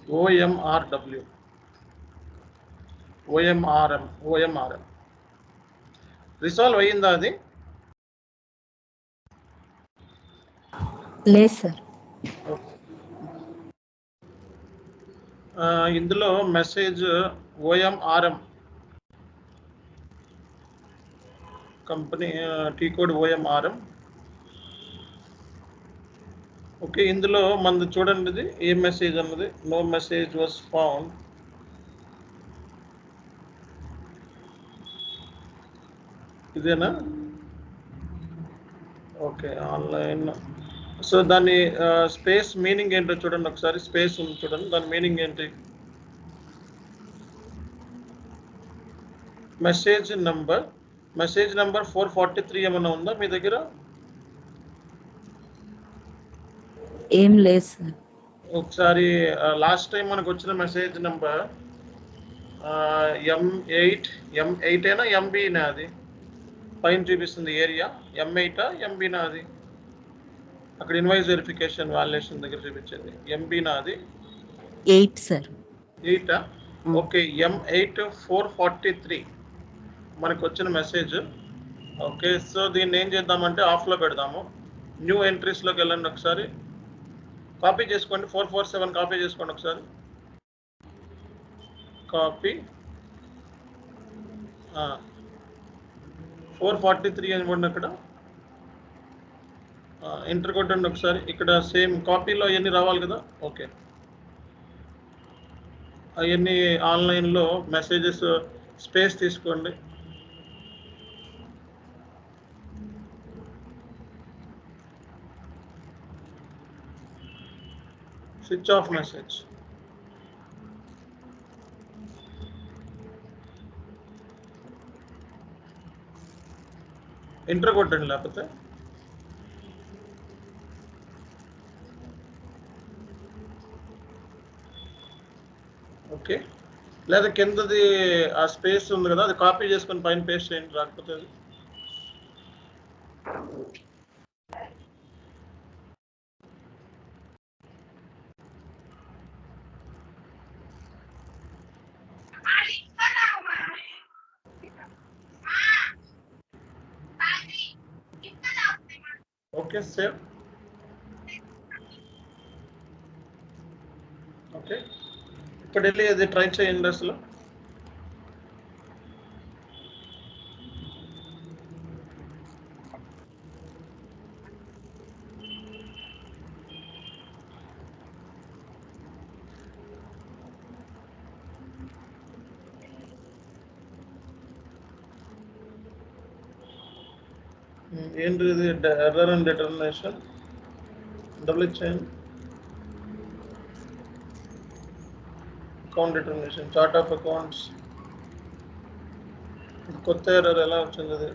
OMRW, OMRM. Resolve అయ్యిందా అది? లేదు సార్. ఇందులో message OMRM company T code OMRM. Okay, ఇందులో మనది చూడండి, ఇది ఏ మెసేజ్ అన్నది. No message was found. ఇదేనా? Okay, online. సో దాని స్పేస్ మీనింగ్ ఏంటో చూడండి ఒకసారి. స్పేస్ ఉంది చూడండి, దాని మీనింగ్ ఏంటి? మెసేజ్ నెంబర్ 443 ఏమన్నా ఉందా మీ దగ్గర? ఏం లేదు సార్. ఒకసారి లాస్ట్ టైం మనకు వచ్చిన మెసేజ్ నెంబర్ M8 అయినా MBనా? అది పైన చూపిస్తుంది ఏరియా. M8 MBనా? అది అక్కడ ఇన్వాయిస్ వెరిఫికేషన్ వాల్యుయేషన్ దగ్గర చూపించింది. MBనా అది? 8 సార్. 8. ఓకే, M8 443 మనకు వచ్చిన మెసేజ్. ఓకే, సో దీన్ని ఏం చేద్దామంటే ఆఫ్లో పెడదాము. న్యూ ఎంట్రీస్లోకి వెళ్ళండి ఒకసారి, కాపీ చేసుకోండి. 447 కాపీ చేసుకోండి ఒకసారి. కాపీ 443 అని కూడా అక్కడ ఎంటర్ కొట్టండి ఒకసారి. ఇక్కడ సేమ్ కాపీలో అవన్నీ రావాలి కదా. ఓకే, అవన్నీ ఆన్లైన్లో మెసేజెస్ స్పేస్ తీసుకోండి. Switch off message. ఎంటర్ కొట్టండి లేకపోతే. ఓకే, లేదా కిందది ఆ స్పేస్ ఉంది కదా, అది కాపీ చేసుకొని పైన పేస్ట్ చేయండి. రాకపోతే అది ఓకే. సేవ్. ఓకే, ఇప్పుడు వెళ్ళి అది ట్రై చేయండి అసలు. ఏంటి ఇది? Error and determination. డబుల్ చేయండి. Account determination, chart of accounts. కొత్త ఎర్రర్ ఎలా వచ్చింది? అది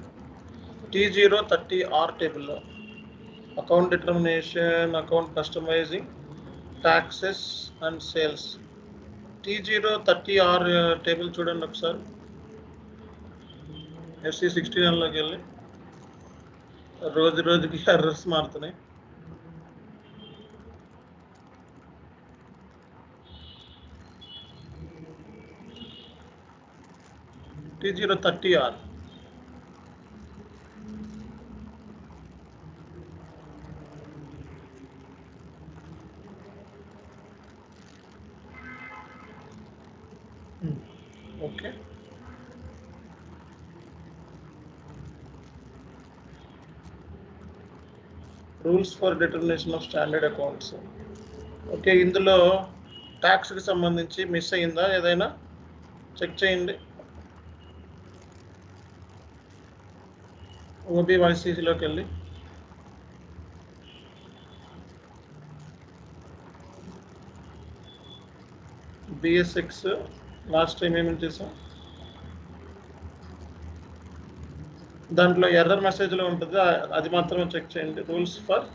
T030R టేబుల్లో account determination, account customising, taxes and sales. T030R table చూడండి ఒకసారి. SC69లోకి వెళ్ళి. రోజుకి ఎర్రర్స్ మారుతున్నాయి. T030R. Okay, rules for determination of standard accounts. Okay, ఇందులో ట్యాక్స్కి సంబంధించి మిస్ అయిందా ఏదైనా? చెక్ చేయండి. OBYCCలోకి వెళ్ళి BS6 లాస్ట్ టైం ఏమేమి చేసాం దాంట్లో ఎర్రర్ మెసేజ్లో ఉంటుంది, అది మాత్రమే చెక్ చేయండి. రూల్స్ ఫర్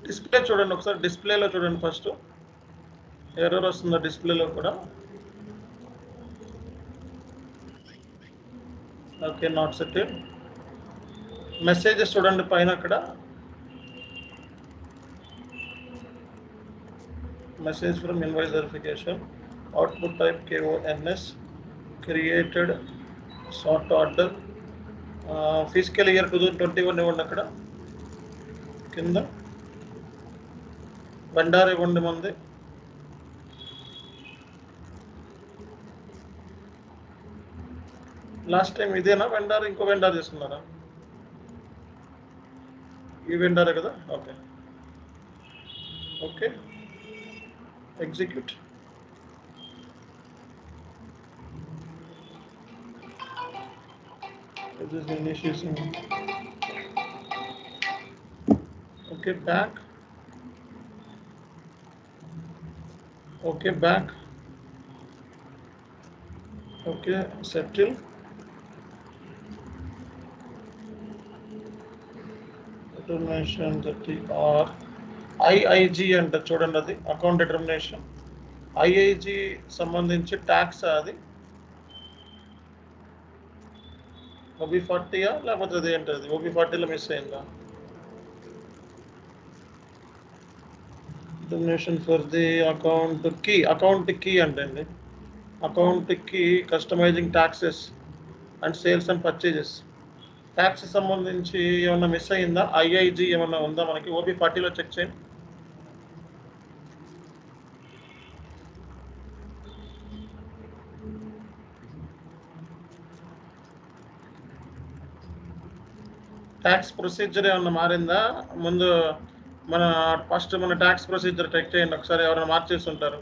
డిస్ప్లే చూడండి ఒకసారి. డిస్ప్లేలో చూడండి ఫస్ట్, ఎర్రర్ వస్తుందా డిస్ప్లేలో కూడా? Okay, not settle. మెసేజెస్ చూడండి పైన అక్కడ message from invoice verification, output type KONS, created sort order, physical year 2021 ఇవ్వండి అక్కడ కింద. వెండార్ ఇవ్వండి మంది. లాస్ట్ టైం ఇదేనా వెండార్, ఇంకో వెండార్ తీసుకున్నారా? ఈ వెండారే కదా. Okay okay, execute. It is initiation. Okay, back. Okay, back. Okay, settle. Determination 30 or IIG అంటే చూడండి, అది అకౌంట్ డిటర్మినేషన్. IIG సంబంధించి ట్యాక్స్ అది OB40 లేకపోతే అది ఏంటది OB40లో మిస్ అయిందా? Determination for the account key అంటే account key customizing taxes and sales and purchases. Tax సంబంధించి ఏమన్నా మిస్ అయిందా? IIG ఏమన్నా ఉందా మనకి? OB40లో చెక్ చేయండి. ట్యాక్స్ ప్రొసీజర్ ఏమన్నా మారిందా? ముందు మన ఫస్ట్ మన ట్యాక్స్ ప్రొసీజర్ చెక్ చేయండి ఒకసారి, ఎవరైనా మార్చేసి ఉంటారు.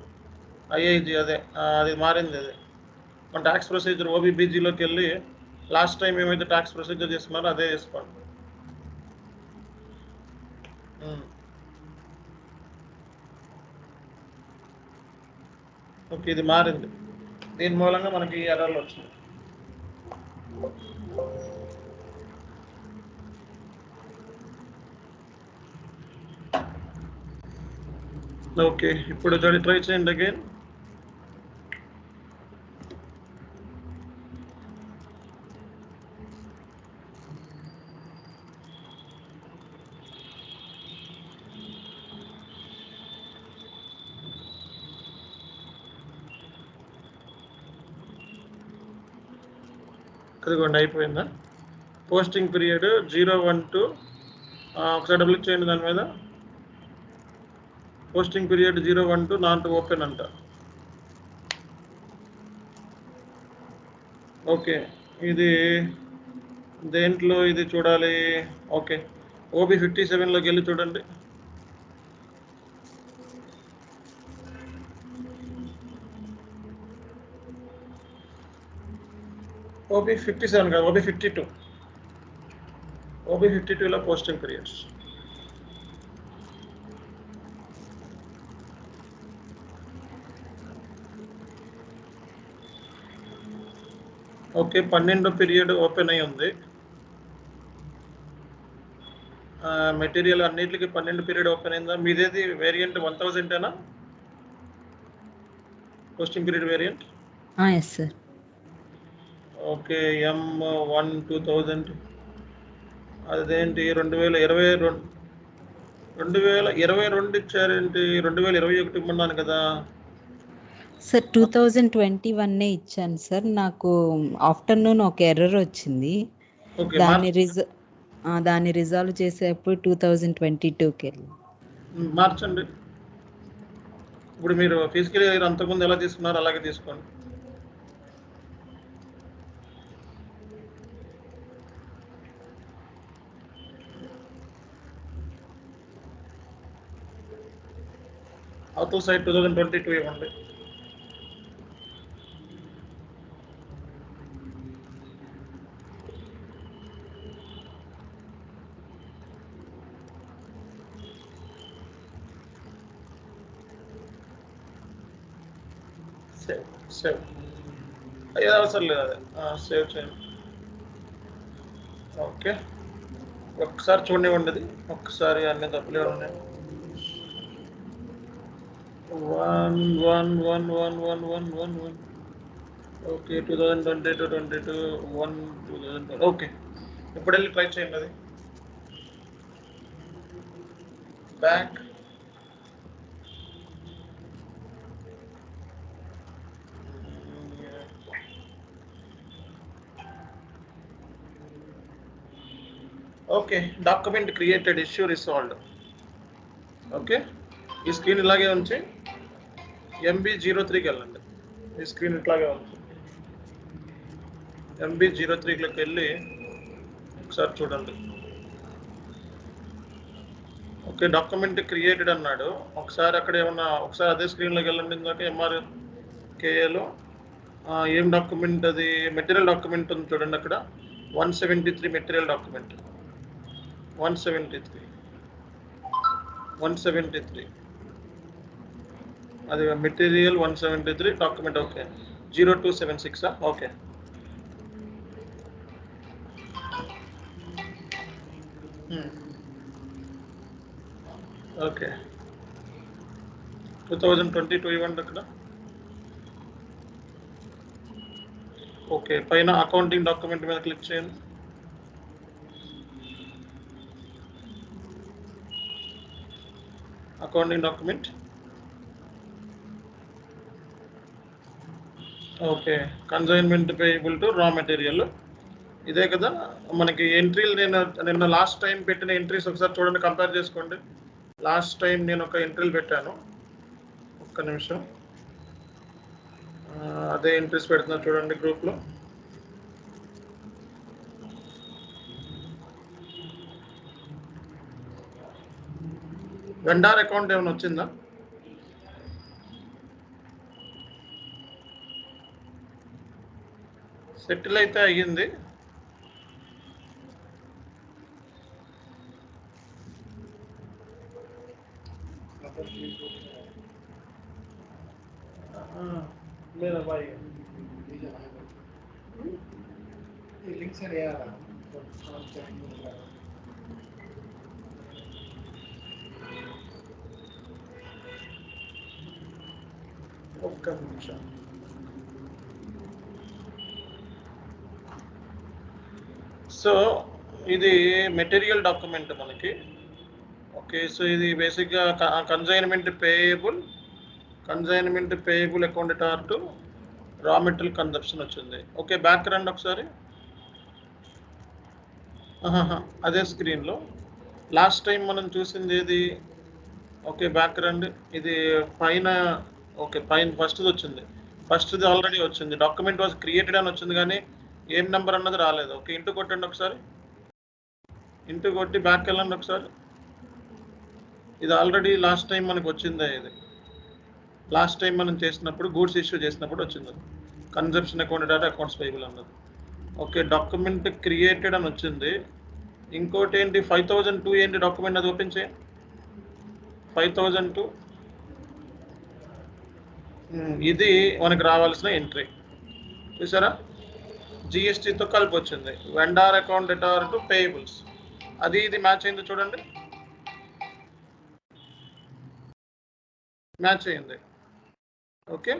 IIG అదే అది మారింది. అది మన ట్యాక్స్ ప్రొసీజర్ OBBGలోకి వెళ్ళి లాస్ట్ టైం ఏమైతే ట్యాక్స్ ప్రొసీజర్ చేసుకున్నారో అదే చేసుకోండి. ఓకే, ఇది మారింది. దీని మూలంగా మనకి ఎర్రర్లు వచ్చింది. ఓకే, ఇప్పుడు ట్రై చేయండి అగైన్. అదిగోండి అయిపోయిందా? పోస్టింగ్ పీరియడ్ 012 ఒకసారి డబుల్ క్లిక్ చేయండి దాని మీద. పోస్టింగ్ పీరియడ్ 012 నాట్ ఓపెన్ అంట. ఓకే, ఇది దేంట్లో ఇది చూడాలి? ఓకే, OB57లోకి వెళ్ళి చూడండి. OB57 కాదు, OB52. OB52లో పోస్టింగ్ పీరియడ్స్. ఓకే, 12వ పీరియడ్ ఓపెన్ అయి ఉంది. మెటీరియల్ అన్నిటికి 12 పీరియడ్ ఓపెన్ అయిందా? మీదేది variant 1000 posting period variant? Yes sir. Okay, M1 2000. అదేంటి 2022 ఇచ్చారేంటి? 2021 ఇమ్మన్నాను కదా సార్. 2021 ఇచ్చాను సార్. నాకు ఆఫ్టర్నూన్ ఒక ఎర్రర్ వచ్చింది. ఓకే, దాన్ని రిజాల్వ్ చేసేప్పుడు 2022కి వెళ్ళి మార్చండి. ఇప్పుడు మీరు ఫిజికల్ ఇయర్ అంతకుముందు ఎలా తీసుకున్నారో అలాగే తీసుకోండి. అవతల సైడ్ 2022 ఇవ్వండి. సేవ్ అయ్యేది అవసరం లేదు, అదే సేవ్ చేయండి. ఓకే, ఒక్కసారి చూడండి, అది ఒక్కసారి అన్ని తప్పులు ఉన్నాయి. 1 1 1 1 1 1 1 1 ఓకే 2022 1 2000 ఓకే ఇప్పుడు వెళ్ళి ట్రై చేయండి అది back okay document created issue రిసాల్వ్డ్ okay ఈ స్క్రీన్ ఇలాగే ఉంచి MB03కి వెళ్ళండి ఈ స్క్రీన్ ఇట్లాగే ఉంది MB03లోకి వెళ్ళి ఒకసారి చూడండి ఓకే డాక్యుమెంట్ క్రియేటెడ్ అన్నాడు ఒకసారి అక్కడ ఏమన్నా ఒకసారి అదే స్క్రీన్లోకి వెళ్ళండి ఇందాక MRKAలో ఏం డాక్యుమెంట్ అది మెటీరియల్ డాక్యుమెంట్ ఉంది చూడండి అక్కడ 173 మెటీరియల్ డాక్యుమెంట్ 173 అది material 173 document okay 0276 okay okay 2022 ఇవ్వండి అక్కడ ఓకే పైన అకౌంటింగ్ డాక్యుమెంట్ మీద క్లిక్ చేయండి accounting document okay consignment payable to raw material ఇదే కదా మనకి ఎంట్రీలు నేను నిన్న లాస్ట్ టైం పెట్టిన ఎంట్రీస్ ఒకసారి చూడండి కంపేర్ చేసుకోండి లాస్ట్ టైం నేను ఒక ఎంట్రీలు పెట్టాను ఒక్క నిమిషం అదే ఎంట్రీస్ పెడుతున్నా చూడండి గ్రూప్లో వెండార్ అకౌంట్ ఏమైనా వచ్చిందా సెటిల్ అయితే అయ్యింది मेरा भाई ये लिंक से नहीं आ रहा ఒక్క నిమిషం సో ఇది మెటీరియల్ డాక్యుమెంట్ మనకి ఓకే సో ఇది బేసిక్గా consignment payable account or to raw material consumption వచ్చింది ఓకే బ్యాక్ రండి ఒకసారి అదే స్క్రీన్లో లాస్ట్ టైం మనం చూసింది ఏది ఓకే బ్యాక్ రండి ఇది పైన ఓకే పైన ఫస్ట్ది వచ్చింది ఫస్ట్ది ఆల్రెడీ వచ్చింది డాక్యుమెంట్ వాజ్ క్రియేటెడ్ అని వచ్చింది కానీ ఏం నెంబర్ అన్నది రాలేదు ఓకే ఇంటూ కొట్టండి ఒకసారి ఇంటూ కొట్టి బ్యాక్ వెళ్ళండి ఒకసారి ఇది ఆల్రెడీ లాస్ట్ టైం మనకు వచ్చిందే ఇది లాస్ట్ టైం మనం చేసినప్పుడు గూడ్స్ ఇష్యూ చేసినప్పుడు వచ్చింది consumption account data accounts payable అన్నది ఓకే డాక్యుమెంట్ క్రియేటెడ్ అని వచ్చింది ఇంకోటి ఏంటి 5002 ఏంటి డాక్యుమెంట్ అది ఓపెన్ చేయండి 5002 ఇది మనకు రావాల్సిన ఎంట్రీ చూసారా జిఎస్టీతో కలిపి వచ్చింది vendor account debtor to payables అది ఇది మ్యాచ్ అయింది చూడండి మ్యాచ్ అయింది ఓకే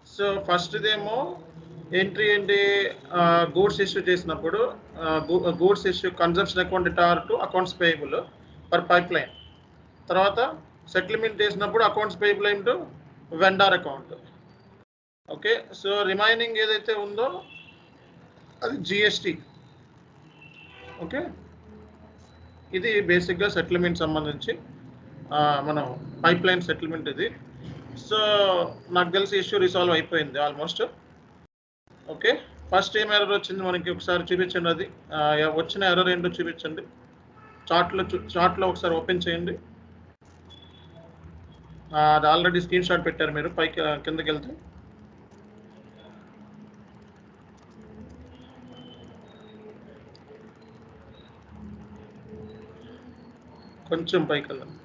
సో ఫస్ట్ ఇదేమో ఎంట్రీ ఏంటి గూడ్స్ ఇష్యూ చేసినప్పుడు goods issue consumption account debtor to accounts payable per pipe line తర్వాత సెటిల్మెంట్ చేసినప్పుడు accounts payable into vendor account okay so remaining ఏదైతే ఉందో అది జిఎస్టీ ఓకే ఇది బేసిక్గా సెటిల్మెంట్ సంబంధించి మనం పైప్ లైన్ సెటిల్మెంట్ ఇది సో నాకు తెలిసి ఇష్యూ రిసాల్వ్ అయిపోయింది ఆల్మోస్ట్ ఓకే ఫస్ట్ ఏం ఎర్రర్ వచ్చింది మనకి ఒకసారి చూపించండి అది వచ్చిన ఎర్రర్ ఏంటో చూపించండి చార్ట్లో ఒకసారి ఓపెన్ చేయండి అది ఆల్రెడీ స్క్రీన్ షాట్ పెట్టారు మీరు పైకి కిందకి వెళ్తే కొంచెం పైకి వెళ్ళండి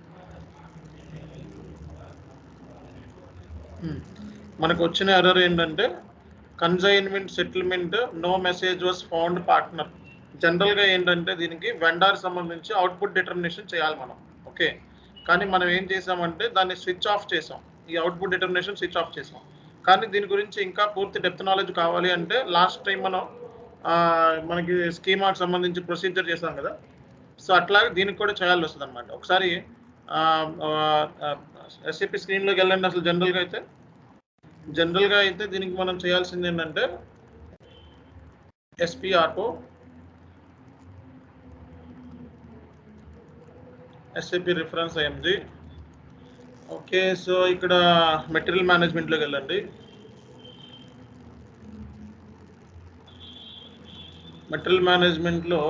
మనకు వచ్చిన ఎర్రర్ ఏంటంటే consignment settlement no message was found partner జనరల్గా ఏంటంటే దీనికి వెండార్ సంబంధించి అవుట్పుట్ డిటర్మినేషన్ చేయాలి మనం ఓకే కానీ మనం ఏం చేసామంటే దాన్ని స్విచ్ ఆఫ్ చేసాం ఈ అవుట్పుట్ డిటర్మినేషన్ స్విచ్ ఆఫ్ చేసాం కానీ దీని గురించి ఇంకా పూర్తి డెప్త్ నాలెడ్జ్ కావాలి అంటే లాస్ట్ టైం మనం మనకి స్కీమాకి సంబంధించి ప్రొసీజర్ చేసాం కదా, సో అట్లాగే దీనికి కూడా చేయాల్సి వస్తుంది అనమాట. ఒకసారి ఎస్ఏపి స్క్రీన్లోకి వెళ్ళండి. అసలు జనరల్గా అయితే దీనికి మనం చేయాల్సింది ఏంటంటే SPRO SAP reference IMG. Okay, so ఇక్కడ మెటీరియల్ మేనేజ్మెంట్లోకి వెళ్ళండి. మెటీరియల్ మేనేజ్మెంట్లో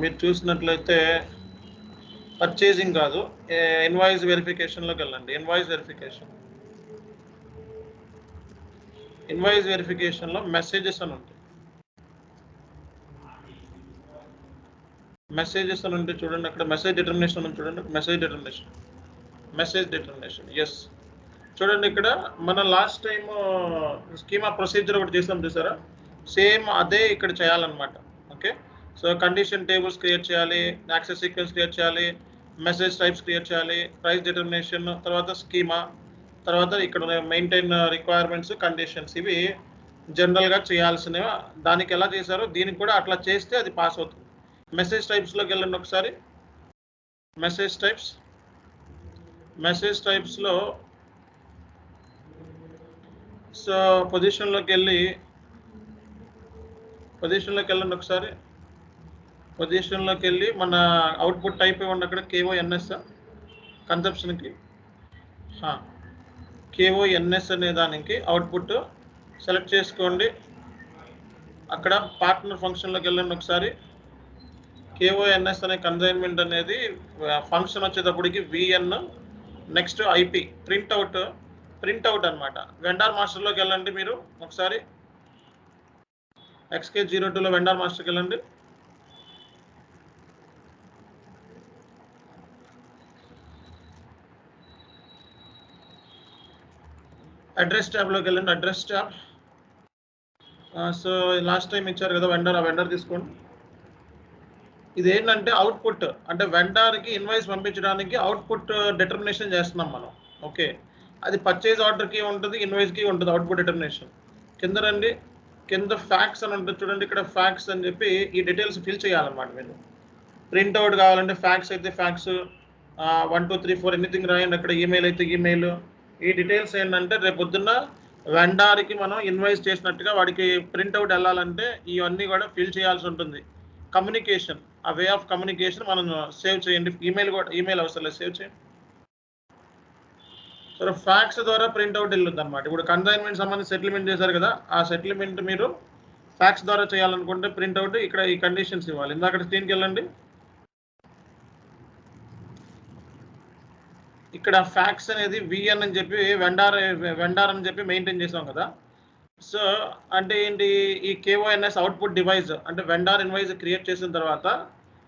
మీరు చూసినట్లయితే పర్చేజింగ్ కాదు, ఇన్వాయిస్ వెరిఫికేషన్లోకి వెళ్ళండి. ఇన్వాయిస్ వెరిఫికేషన్లో మెసేజెస్ అని ఉంటాయి. మెసేజెస్ అని ఉంటే చూడండి, అక్కడ మెసేజ్ డిటర్మినేషన్ అని చూడండి. Message determination yes. చూడండి ఇక్కడ మన లాస్ట్ టైం స్కీమా ప్రొసీజర్ ఒకటి చేసాం చూసారా, సేమ్ అదే ఇక్కడ చేయాలన్నమాట. Okay, so condition tables create చేయాలి, యాక్సెస్ సీక్వెన్స్ క్రియేట్ చేయాలి, మెసేజ్ టైప్స్ క్రియేట్ చేయాలి, ప్రైస్ డిటర్మినేషన్, తర్వాత స్కీమా, తర్వాత ఇక్కడ మెయింటైన్ రిక్వైర్మెంట్స్, కండిషన్స్, ఇవి జనరల్గా చేయాల్సినవి. దానికి ఎలా చేశారో దీనికి కూడా అట్లా చేస్తే అది పాస్ అవుతుంది. మెసేజ్ టైప్స్లోకి వెళ్ళండి ఒకసారి. మెసేజ్ టైప్స్లో సో పొజిషన్లోకి వెళ్ళండి ఒకసారి. పొజిషన్లోకి వెళ్ళి మన అవుట్పుట్ టైప్ ఇవ్వండి. అక్కడ KONS కన్సెప్షన్కి KONS అనే దానికి అవుట్పుట్ సెలెక్ట్ చేసుకోండి. అక్కడ పార్ట్నర్ ఫంక్షన్లోకి వెళ్ళండి ఒకసారి. KONS అనే కన్సైన్మెంట్ అనేది ఫంక్షన్ వచ్చేటప్పటికి VN నెక్స్ట్ IP ప్రింట్అవుట్ అనమాట. వెండార్ మాస్టర్లోకి వెళ్ళండి మీరు ఒకసారి. XK02లో వెండార్ మాస్టర్కి వెళ్ళండి. అడ్రస్ ట్యాబ్లోకి వెళ్ళండి. Address tab. So last time ఇచ్చారు కదా వెండర్, ఆ వెండర్ తీసుకోండి. ఇదేంటంటే అవుట్పుట్, అంటే వెండర్కి ఇన్వాయిస్ పంపించడానికి అవుట్పుట్ డిటర్మినేషన్ చేస్తున్నాం మనం. ఓకే, అది పర్చేజ్ ఆర్డర్కి ఉంటుంది, ఇన్వాయిస్కి ఉంటుంది అవుట్పుట్ డిటర్మినేషన్. కింద రండి, కింద ఫ్యాక్స్ అని ఉంటుంది చూడండి. ఇక్కడ ఫ్యాక్స్ అని చెప్పి ఈ డీటెయిల్స్ ఫిల్ చేయాలన్నమాట. మీరు ప్రింట్అవుట్ కావాలంటే ఫ్యాక్స్ అయితే ఫ్యాక్స్, 1 2 3 4 ఎనీథింగ్ రాయండి. అక్కడ ఈమెయిల్ అయితే ఈమెయిల్. ఈ డీటెయిల్స్ ఏంటంటే రేపు పొద్దున్న వెండార్కి మనం ఇన్వాయిస్ చేసినట్టుగా వాడికి ప్రింట్అవుట్ వెళ్ళాలంటే ఇవన్నీ కూడా ఫిల్ చేయాల్సి ఉంటుంది. కమ్యూనికేషన్, ఆ వే ఆఫ్ కమ్యూనికేషన్ మనం సేవ్ చేయండి. ఈమెయిల్ అవసరం లేదు, సేవ్ చేయండి. సో ఫ్యాక్స్ ద్వారా ప్రింట్అవుట్ వెళ్ళొద్దు అనమాట. ఇప్పుడు కన్సైన్మెంట్ సంబంధించి సెటిల్మెంట్ చేశారు కదా, ఆ సెటిల్మెంట్ మీరు ఫ్యాక్స్ ద్వారా చేయాలనుకుంటే ప్రింట్అవుట్ ఇక్కడ ఈ కండిషన్స్ ఇవ్వాలి. ఇందాక స్క్రీన్కి వెళ్ళండి. ఇక్కడ ఫ్యాక్స్ అనేది VN అని చెప్పి వెండార్ అని చెప్పి మెయింటైన్ చేసాం కదా. సో అంటే ఏంటి, ఈ KONS అవుట్పుట్ డివైస్ అంటే వెండార్ ఇన్వాయిస్ క్రియేట్ చేసిన తర్వాత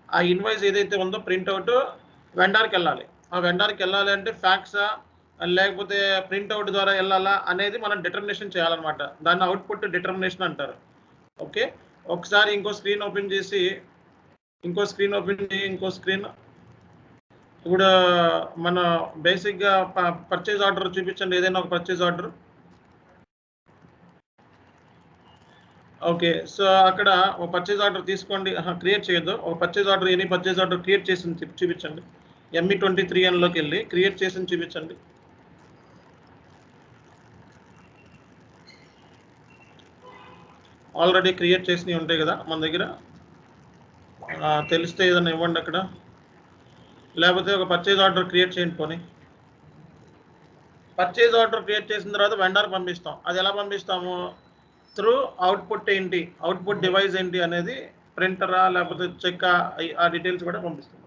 ఆ ఇన్వాయిస్ ఏదైతే ఉందో ప్రింట్అవుట్ వెండార్కి వెళ్ళాలి. ఆ వెండార్కి వెళ్ళాలి అంటే ఫ్యాక్సా లేకపోతే ప్రింట్అవుట్ ద్వారా వెళ్ళాలా అనేది మనం డిటర్మినేషన్ చేయాలన్నమాట. దాన్ని అవుట్పుట్ డిటర్మినేషన్ అంటారు. ఓకే, ఒకసారి ఇంకో స్క్రీన్ ఓపెన్ చేసి ఇంకో స్క్రీన్ ఇప్పుడు మన బేసిక్గా పర్చేజ్ ఆర్డర్ చూపించండి, ఏదైనా ఒక పర్చేజ్ ఆర్డర్. ఓకే, సో అక్కడ ఒక పర్చేజ్ ఆర్డర్ తీసుకోండి. క్రియేట్ చేయొద్దు, ఒక purchase order, any purchase order create చేసి చూపించండి. ME23Nలోకి వెళ్ళి క్రియేట్ చేసి చూపించండి. ఆల్రెడీ క్రియేట్ చేసినవి ఉంటాయి కదా మన దగ్గర, తెలిస్తే ఏదైనా ఇవ్వండి అక్కడ. లేకపోతే ఒక పర్చేజ్ ఆర్డర్ క్రియేట్ చేయండి. పోనీ పర్చేజ్ ఆర్డర్ క్రియేట్ చేసిన తర్వాత వెండర్ పంపిస్తాం. అది ఎలా పంపిస్తాము, త్రూ అవుట్పుట్ ఏంటి, అవుట్పుట్ డివైస్ ఏంటి అనేది ప్రింటరా లేకపోతే చెక్, ఆ డీటెయిల్స్ కూడా పంపిస్తాం.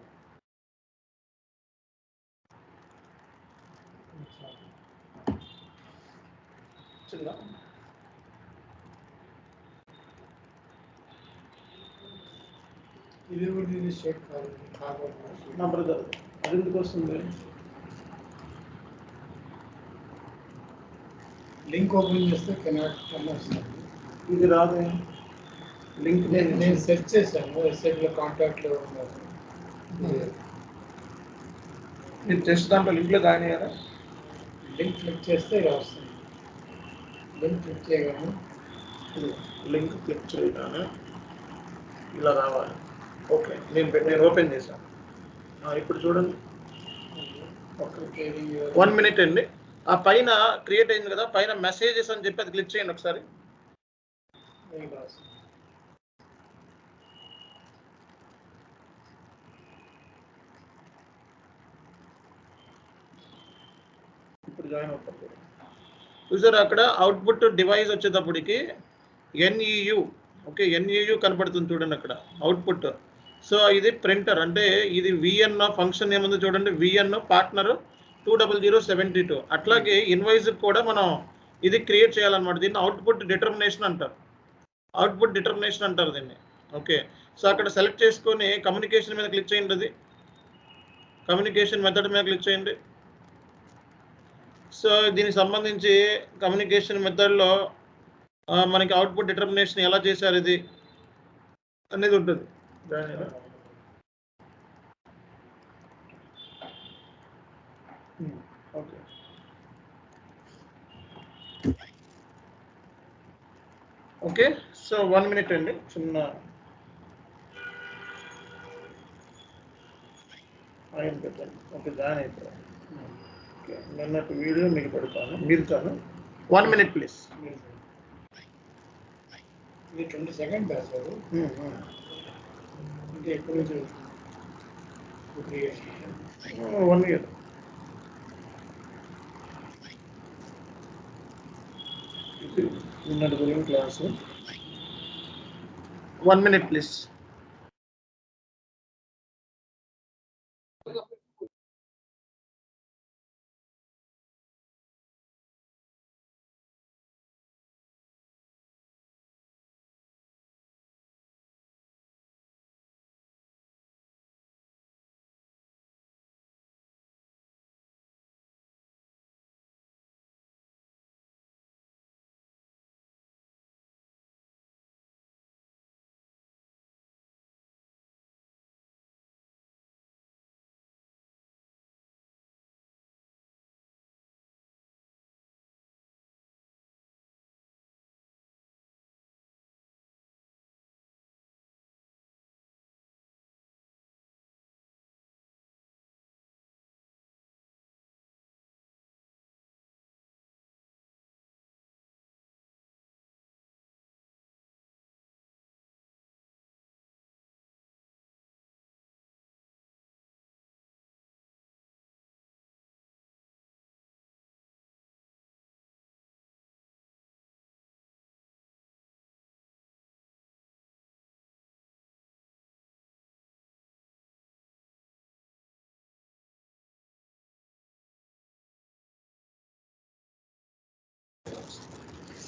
నా బ్రదర్ అది ఎందుకు వస్తుంది, లింక్ ఓపెన్ చేస్తే కెనాట్ వస్తుంది. ఇది రాదు లింక్. నేను సెర్చ్ చేశాను, వెబ్సైట్లో కాంటాక్ట్లో ఉన్నారు. మీరు టెస్ట్ దాంట్లో లింక్లో జాయిన్ అయ్యారా? లింక్ క్లిక్ చేస్తే ఇలా వస్తుంది. లింక్ క్లిక్ చేయగానే లింక్ క్లిక్ చేయగానే ఇలా రావాలి. ఓకే, నేను ఓపెన్ చేశాను. ఇప్పుడు చూడండి, ఒక్కరికి 1 minute అండి. ఆ పైన క్రియేట్ అయింది కదా, పైన మెసేజెస్ అని చెప్పి అది క్లిక్ చేయండి ఒకసారి. ఇప్పుడు జాయిన్ అవుతుంది చూసారు, అక్కడ అవుట్పుట్ డివైస్ వచ్చేటప్పటికి NEU, ఓకే, NEU కనపడుతుంది చూడండి అక్కడ అవుట్పుట్. సో ఇది ప్రింటర్, అంటే ఇది VN ఫంక్షన్ ఏముంది చూడండి, VN పార్ట్నర్ 20072. అట్లాగే ఇన్వాయిస్ కూడా మనం ఇది క్రియేట్ చేయాలన్నమాట. దీన్ని అవుట్పుట్ డిటర్మినేషన్ అంటారు, అవుట్పుట్ డిటర్మినేషన్ అంటారు దీన్ని. ఓకే, సో అక్కడ సెలెక్ట్ చేసుకొని కమ్యూనికేషన్ మీద క్లిక్ చేయండి, అది కమ్యూనికేషన్ మెథడ్ మీద క్లిక్ చేయండి. సో దీనికి సంబంధించి కమ్యూనికేషన్ మెథడ్లో మనకి అవుట్పుట్ డిటర్మినేషన్ ఎలా చేశారు ఇది అనేది ఉంటుంది. ఓకే, ఓకే, సో 1 minute అండి, చిన్న ఆయన పెట్టండి. ఓకే, జాయిన్ అయిపోయాను. ఓకే, నిన్నటి వీడియో మీకు పెడతాను, మీరు 1 minute ప్లీజ్. ఇది 22nd బ్యాచ్ అది. అంటే ఎప్పటి నుంచి 3 years 1 year. నిన్నటి గురించి class. 1 minute please.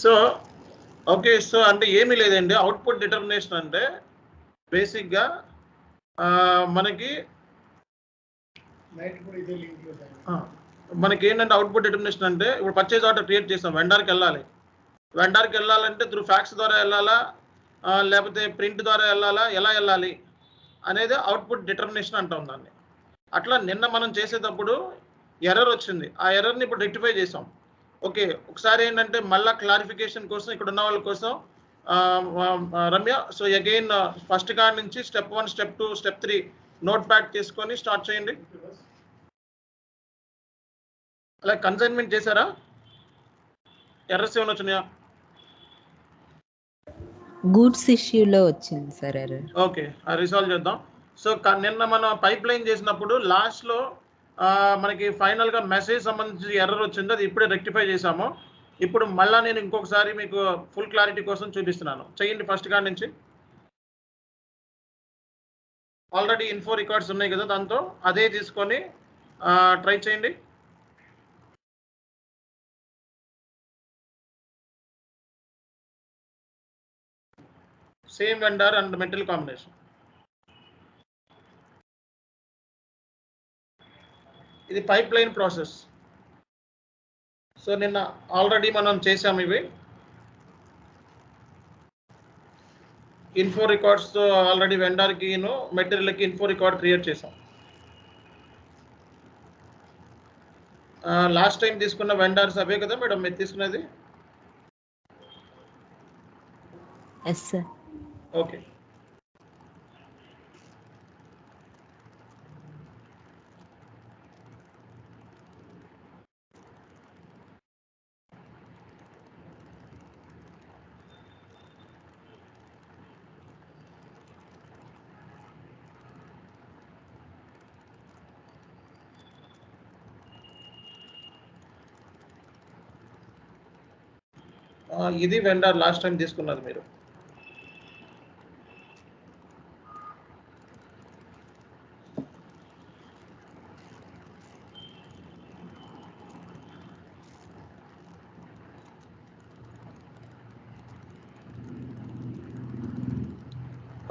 So okay, so అంటే ఏమీ లేదండి, అవుట్పుట్ డిటర్మినేషన్ అంటే బేసిక్గా మనకి నైట్ కూడా ఇదే లింక్ మనకి ఏంటంటే అవుట్పుట్ డిటర్మినేషన్ అంటే ఇప్పుడు పర్చేజ్ ఆర్డర్ క్రియేట్ చేస్తాం, వెండర్కి వెళ్ళాలి. వెండర్కి వెళ్ళాలంటే త్రూ ఫ్యాక్స్ ద్వారా వెళ్ళాలా, లేకపోతే ప్రింట్ ద్వారా వెళ్ళాలా, ఎలా వెళ్ళాలి అనేది అవుట్పుట్ డిటర్మినేషన్ అంటాం దాన్ని. అట్లా నిన్న మనం చేసేటప్పుడు ఎర్రర్ వచ్చింది, ఆ ఎర్రర్ని ఇప్పుడు రెక్టిఫై చేసాం. ఓకే, ఒకసారి ఏంటంటే మళ్ళీ క్లారిఫికేషన్ కోసం ఇక్కడ ఉన్న వాళ్ళ కోసం రమ్య, సో అగైన్ ఫస్ట్ కాడ నుంచి step 1, step 2, step 3 note pad తీసుకొని స్టార్ట్ చేయండి. అలా కన్సైన్మెంట్ చేశారా? ఎర్రర్స్ ఏమైనా వచ్చినాయా? గూడ్స్ ఇష్యూలో వచ్చింది సార్ ఎర్రర్. ఓకే, రిసాల్వ్ చేద్దాం. సో నిన్న మనం పైప్ లైన్ చేసినప్పుడు లాస్ట్లో మనకి ఫైనల్గా మెసేజ్ సంబంధించి ఎర్రర్ వచ్చింది, అది ఇప్పుడే రెక్టిఫై చేసాము. ఇప్పుడు మళ్ళీ నేను ఇంకొకసారి మీకు ఫుల్ క్లారిటీ కోసం చూపిస్తున్నాను. చేయండి ఫస్ట్ కాడ నుంచి. ఆల్రెడీ ఇన్ఫో రికార్డ్స్ ఉన్నాయి కదా, దాంతో అదే తీసుకొని ట్రై చేయండి. Same vendor and metal combination. ఇది పైప్ లైన్ ప్రాసెస్. సో నిన్న ఆల్రెడీ మనం చేసాము ఇవి ఇన్ఫో రికార్డ్స్, ఆల్రెడీ వెండర్కి మెటీరియల్కి ఇన్ఫో రికార్డ్ క్రియేట్ చేసాం. లాస్ట్ టైం తీసుకున్న వెండర్స్ అవే కదా మేడం మీరు తీసుకునేది? Yes sir. ఓకే. ఇది వెండర్ లాస్ట్ టైం తీసుకున్నది మీరు.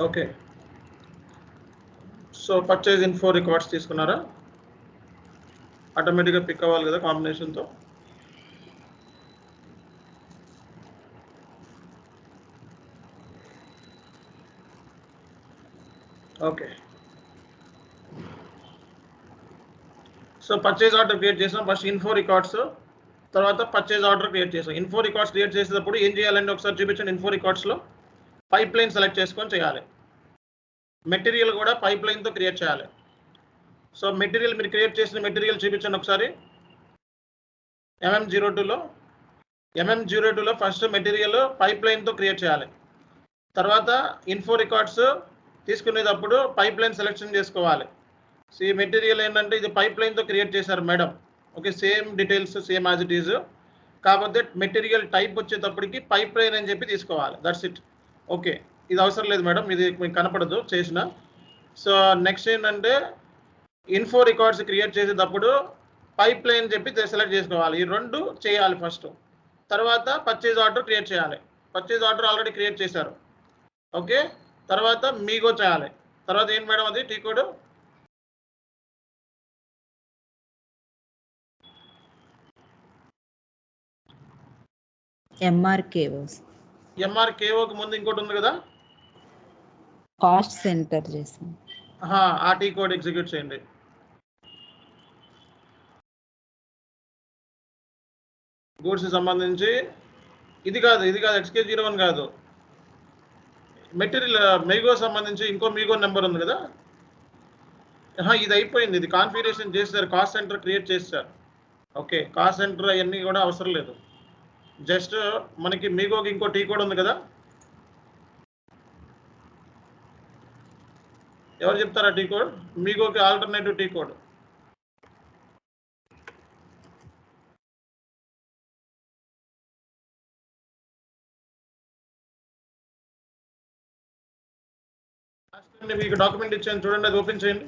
Okay. So purchase info records తీసుకున్నారా? ఆటోమేటిక్గా పిక్ అవ్వాలి కదా కాంబినేషన్తో. Okay. So purchase order create చేసాం. ఫస్ట్ ఇన్ఫో రికార్డ్స్, తర్వాత పర్చేజ్ ఆర్డర్ క్రియేట్ చేసాం. ఇన్ఫో రికార్డ్స్ క్రియేట్ చేసేటప్పుడు ఏం చేయాలండి ఒకసారి చూపించండి. ఇన్ఫో రికార్డ్స్లో పైప్ లైన్ సెలెక్ట్ చేసుకొని చేయాలి. మెటీరియల్ కూడా పైప్ లైన్తో క్రియేట్ చేయాలి. సో మెటీరియల్ మీరు క్రియేట్ చేసిన మెటీరియల్ చూపించండి ఒకసారి. MM02లో ఫస్ట్ మెటీరియల్ పైప్ లైన్తో క్రియేట్ చేయాలి. తర్వాత ఇన్ఫో రికార్డ్స్ తీసుకునేటప్పుడు పైప్ లైన్ సెలెక్షన్ చేసుకోవాలి. సో ఈ మెటీరియల్ ఏంటంటే ఇది పైప్ లైన్తో క్రియేట్ చేశారు madam. Okay, same details same as it is, కాకపోతే మెటీరియల్ టైప్ వచ్చేటప్పటికి పైప్ లైన్ అని చెప్పి తీసుకోవాలి. That's it. ఓకే, ఇది అవసరం లేదు మేడం, ఇది మీకు కనపడదు చేసిన. సో నెక్స్ట్ ఏంటంటే ఇన్ఫో రికార్డ్స్ క్రియేట్ చేసేటప్పుడు పైప్ లైన్ చెప్పి సెలెక్ట్ చేసుకోవాలి. ఈ రెండు చేయాలి ఫస్ట్. తర్వాత పర్చేజ్ ఆర్డర్ క్రియేట్ చేయాలి. పర్చేజ్ ఆర్డర్ ఆల్రెడీ క్రియేట్ చేశారు. ఓకే, తర్వాత మీగో చేయాలి. తర్వాత ఏంటి మేడం అది టీ కోడ్? ఎంఆర్కేఓకి ముందు ఇంకోటి ఉంది కదా, కాస్ట్ సెంటర్ చేసాం. ఆ టీ కోడ్ ఎగ్జిక్యూట్ చేయండి. గూడ్స్ సంబంధించి ఇది కాదు XK01 కాదు, మెటీరియల్ మీగో సంబంధించి ఇంకో మీగో నెంబర్ ఉంది కదా. ఇది అయిపోయింది, ఇది కాన్ఫిగరేషన్ చేశారు, కాస్ట్ సెంటర్ క్రియేట్ చేశారు. ఓకే, కాస్ట్ సెంటర్ అవన్నీ కూడా అవసరం లేదు. జస్ట్ మనకి మీగోకి ఇంకో టీ కోడ్ ఉంది కదా, ఎవరు చెప్తారా టీ కోడ్? మీగోకి ఆల్టర్నేటివ్ టీ కోడ్. మీకు డాక్యుమెంట్ ఇచ్చాను చూడండి, అది ఓపెన్ చేయండి.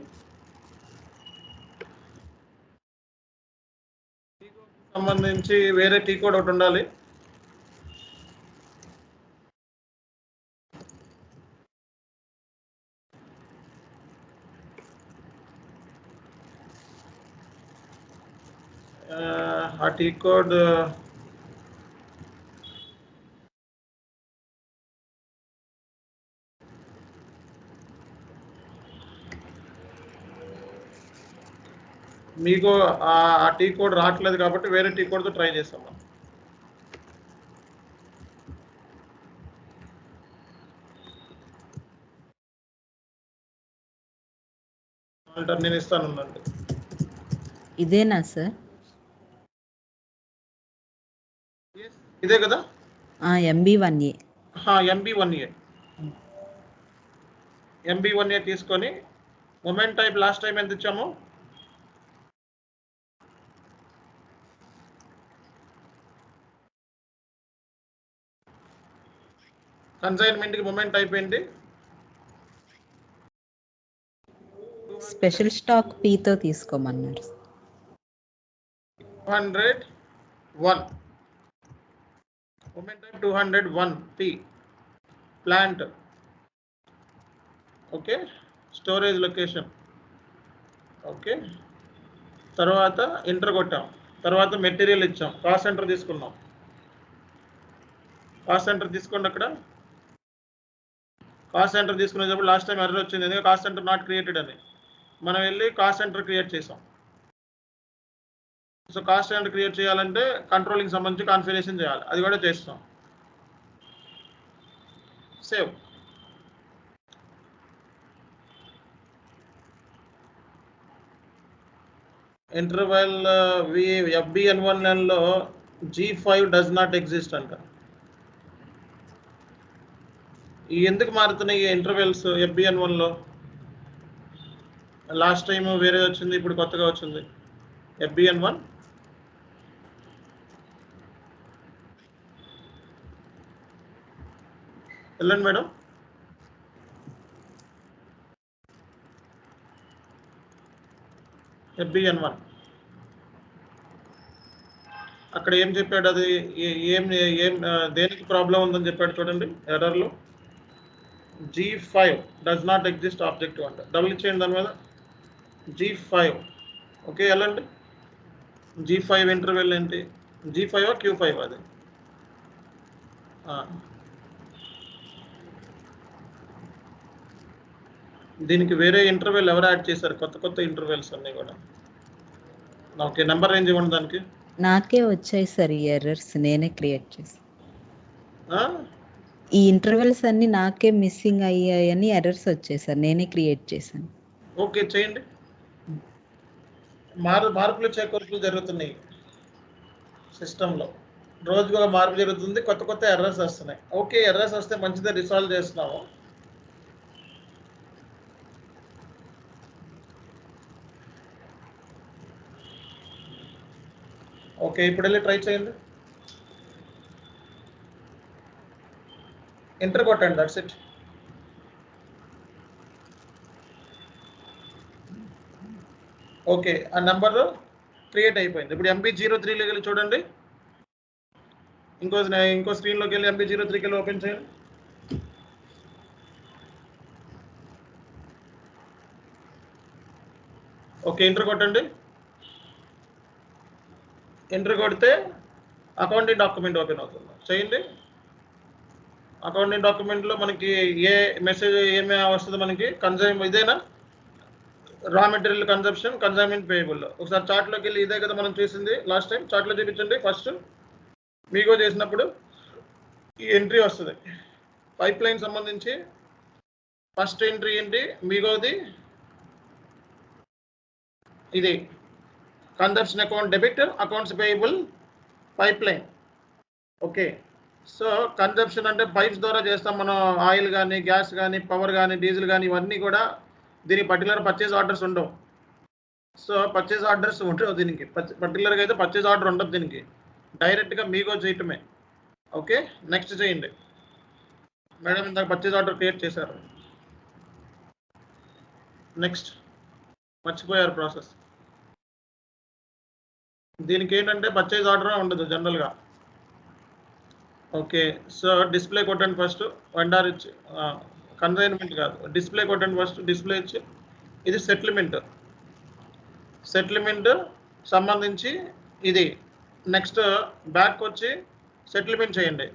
సంబంధించి వేరే టీ కోడ్ ఒకటి ఉండాలి. ఆ టీ కోడ్ మీకు ఆ టీ కోడ్ రావట్లేదు కాబట్టి వేరే టీ కోడ్తో ట్రై చేస్తాం. నేను ఇస్తాను. ఇదేనా సార్? ఇదే కదా, MB1A. MB1A తీసుకొని మొమెంట్ టైప్ లాస్ట్ టైం ఎంత ఇచ్చాము? కన్సైన్మెంట్కి మొమెంట్ టైప్ ఏంటి? స్పెషల్ స్టాక్ Pతో తీసుకోమన్నారు. 201 moment type 201 P plant. Okay, storage location. Okay, తర్వాత ఎంటర్ కొట్టాం, తర్వాత మెటీరియల్ ఇచ్చాం, కాస్ట్ సెంటర్ తీసుకున్నాం. కాస్ట్ సెంటర్ తీసుకోండి. అక్కడ కాస్ట్ సెంటర్ తీసుకునేటప్పుడు లాస్ట్ టైం ఎర్రర్ వచ్చింది, ఎందుకంటే కాస్ట్ సెంటర్ నాట్ క్రియేటెడ్ అని. మనం వెళ్ళి కాస్ట్ సెంటర్ క్రియేట్ చేసాం. సో కాస్ట్ సెంటర్ క్రియేట్ చేయాలంటే కంట్రోలింగ్ సంబంధించి కాన్ఫిగరేషన్ చేయాలి, అది కూడా చేస్తాం. సేవ్. ఇంటర్వెల్ FBN1 లో G5 డస్ నాట్ ఎగ్జిస్ట్ అంట. ఎందుకు మారుతున్నాయి ఇంటర్వెల్స్ FBN1 లో? లాస్ట్ టైం వేరే వచ్చింది, ఇప్పుడు కొత్తగా వచ్చింది FBN1. వెళ్ళండి మేడం. FBN1 అక్కడ ఏం చెప్పాడు? అది ఏం దేనికి ప్రాబ్లం ఉందని చెప్పాడు చూడండి ఎర్రర్లో. G5 does not exist objective అంట. డబుల్ ఇచ్చేయండి దాని మీద. G5 ఓకే వెళ్ళండి. G5 ఇంటర్వెల్ ఏంటి? G5 Q5 అది. దీనికి వేరే ఇంటర్వెల్ ఎవరు యాడ్ చేశారు? కొత్త ఇంటర్వెల్స్ అన్నీ కూడా. ఓకే నెంబర్ రేంజ్ ఇవ్వండి దానికి. నాకే వచ్చాయి సార్ ఈ ఎర్రర్స్, నేనే క్రియేట్ చేశాను. ఈ ఇంటర్వెల్స్ అన్ని నాకే మిస్సింగ్ అయ్యాయని ఎర్రర్స్ వచ్చాయి సార్, నేనే క్రియేట్ చేశాను. ఓకే చేయండి. మార్పులు చేకూర్పులు జరుగుతున్నాయి సిస్టంలో. రోజుగా మార్పు జరుగుతుంది, కొత్త ఎర్రర్స్ వస్తున్నాయి. ఓకే ఎర్రర్స్ వస్తే మంచిదే, రిసాల్వ్ చేస్తున్నాము. ఓకే ఇప్పుడు వెళ్ళి ట్రై చేయండి. ఎంటర్ కొట్టండి, దట్స్ ఇట్. ఓకే ఆ నెంబర్ క్రియేట్ అయిపోయింది. ఇప్పుడు MB03లోకి వెళ్ళి చూడండి. ఇంకో స్క్రీన్లోకి వెళ్ళి MB03కి వెళ్ళి ఓపెన్ చేయండి. ఓకే ఎంటర్ కొట్టండి. ఎంటర్ కొడితే అకౌంటింగ్ డాక్యుమెంట్ ఓపెన్ అవుతుంది. చేయండి. అకౌంటింగ్ డాక్యుమెంట్లో మనకి ఏ మెసేజ్ ఏమే వస్తుంది? మనకి ఇదేనా raw material consumption, consignment payable. ఒకసారి చార్ట్లోకి వెళ్ళి ఇదే కదా మనం చేసింది లాస్ట్ టైం. చార్ట్లో చూపించండి. ఫస్ట్ మీగో చేసినప్పుడు ఈ ఎంట్రీ వస్తుంది. పైప్ లైన్ సంబంధించి ఫస్ట్ ఎంట్రీ ఏంటి? మీగోది ఇది consumption account debit, accounts payable, pipe line. Okay so consumption అంటే పైప్స్ ద్వారా చేస్తాం మనం. ఆయిల్ కానీ, గ్యాస్ కానీ, పవర్ కానీ, డీజిల్ కానీ, ఇవన్నీ కూడా దీనికి పర్టికులర్ పర్చేజ్ ఆర్డర్స్ ఉండవు. సో పర్చేజ్ ఆర్డర్స్ ఉండవు దీనికి. పర్టికులర్గా అయితే పర్చేజ్ ఆర్డర్ ఉండదు దీనికి. డైరెక్ట్గా మీగో చేయటమే. ఓకే నెక్స్ట్ చేయండి. మేడం ఇందాక పర్చేజ్ ఆర్డర్ క్రియేట్ చేశారు. నెక్స్ట్ మర్చిపోయారు ప్రాసెస్. దీనికి ఏంటంటే పర్చేజ్ ఆర్డర్ ఉండదు జనరల్గా. ఓకే సో డిస్ప్లే కొట్టండి ఫస్ట్. వెండార్ ఇచ్చి కన్సైన్మెంట్ కాదు, డిస్ప్లే కొట్టండి ఫస్ట్. డిస్ప్లే ఇచ్చి ఇది సెటిల్మెంట్ సంబంధించి ఇది. నెక్స్ట్ బ్యాక్ వచ్చి సెటిల్మెంట్ చేయండి.